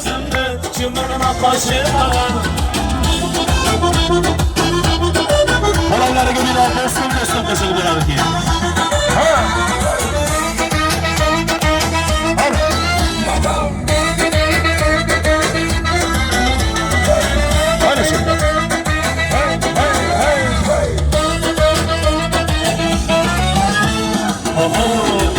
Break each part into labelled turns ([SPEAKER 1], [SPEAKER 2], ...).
[SPEAKER 1] o'zimni chimdirma qo'shiqaman. Olovlariga bir do'stim qo'shilib beradi keyin. Ha. Ana shunda.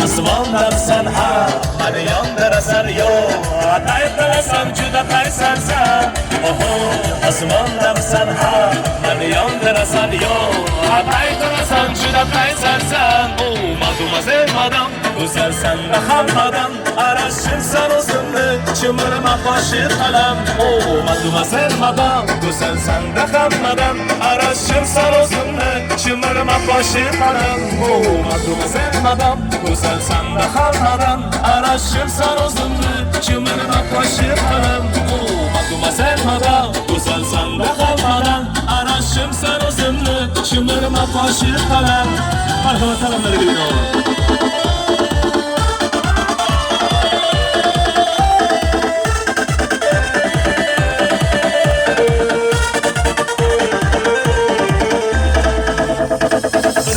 [SPEAKER 1] Osmondansan ha, meni yondirasan yo'q, ataytirasan juda qaysansan. Oho, osmondansan ha, meni yondirasan yo'q, ataytirasan juda qaysansan. Oh, mademoiselle madam, go'zalsan da hammadan, arashirsan o'zimni chimdirma qo'shiq qalam. Oh, mademoiselle madam, go'zalsan da hammadan, arashirsan o'zimni chimdirma qo'shiq qalam. Oh, mademoiselle madam, go'zalsan da hammadan, arashirsan o'zimni chimdirma qo'shiq qalam. Oh, mademoiselle madam, go'zalsan da hammadan, arashirsan o'zimni chimdirma qo'shiq qalam. Marhamat, salomlarga binoan.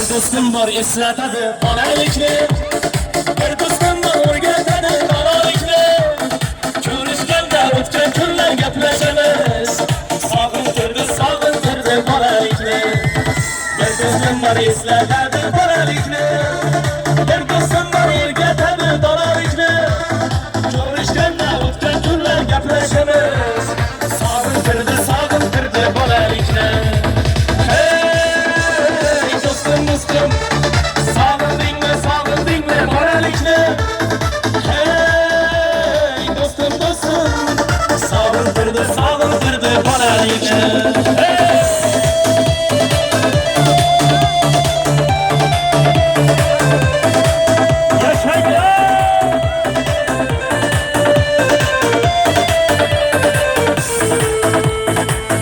[SPEAKER 1] Do'stim bor eslatadi bolalikni, bir do'stim bor o'rgatadi bolalikni. Ko'rishganda o'tgan kunlar gaplashamiz, sog'intirdi bolalikni. Bir do'stim bor eslatadi bolalikni, bir do'stim bor o'rgatadi bolalikni. Ko'rishganda o'tgan kunlar gaplashamiz, sog'intirdi bolalikni. Sog'indingmi bolalikni? Hey do'stim, sog'intirdi bolalikni.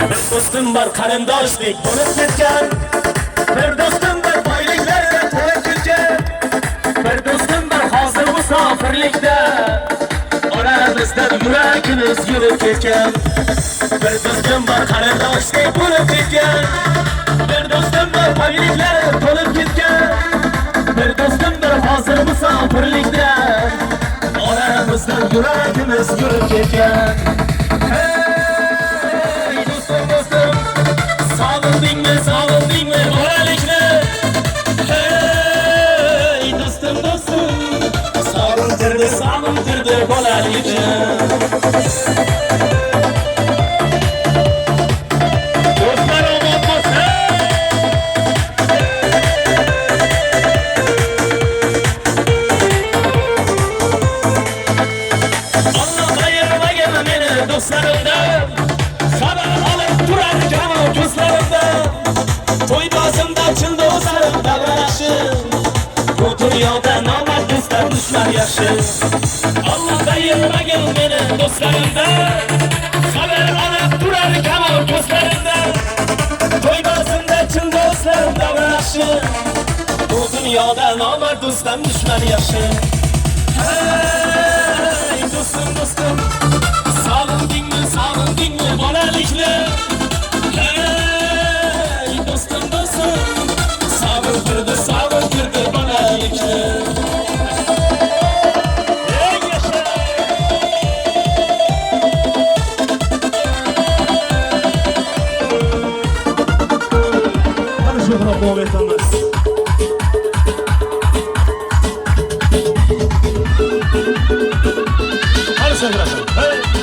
[SPEAKER 1] Bir do'stim bor qarindoshlik bo'lib ketgan, bir do'stim bor boyliklarga to'yib ketgan, bir do'stim bor hozir musofirlikda, oramizdan yuragimiz yurib ketgan. Bir do'stim bor qarindoshlik bo'lib ketgan, bir do'stim bor boyliklarga to'lib ketgan, bir do'stim bor hozir musofirlikda, oramizdan yuragimiz yurib ketgan. Hey do'stim, sog'indingmi bolalikni? Hey do'stim, sog'intirdi bolalikni. Do'stlar omon bo'lsin. Alloh ayirmagan meni do'stlarimdan, xabar olib turar jamo ko'zlarimdan. To'ybozimda chin do'stlarim davrashim, bu dunyoda nomard do'stlar dushman yaxshi. Alloh ayirmagan meni do'stlarimdan, xabar olib turar jamo ko'zlarimdan. To'ybozimda chin do'stlarim davrashim, bu dunyoda nomard do'stlar dushman yaxshi. Hey do'stim, sog'indingmi bolalikni? Hey do'stim, sog'intirdi bolalikni. Mana shu bilan davom etamiz. Hadi sen bırakın. Hey!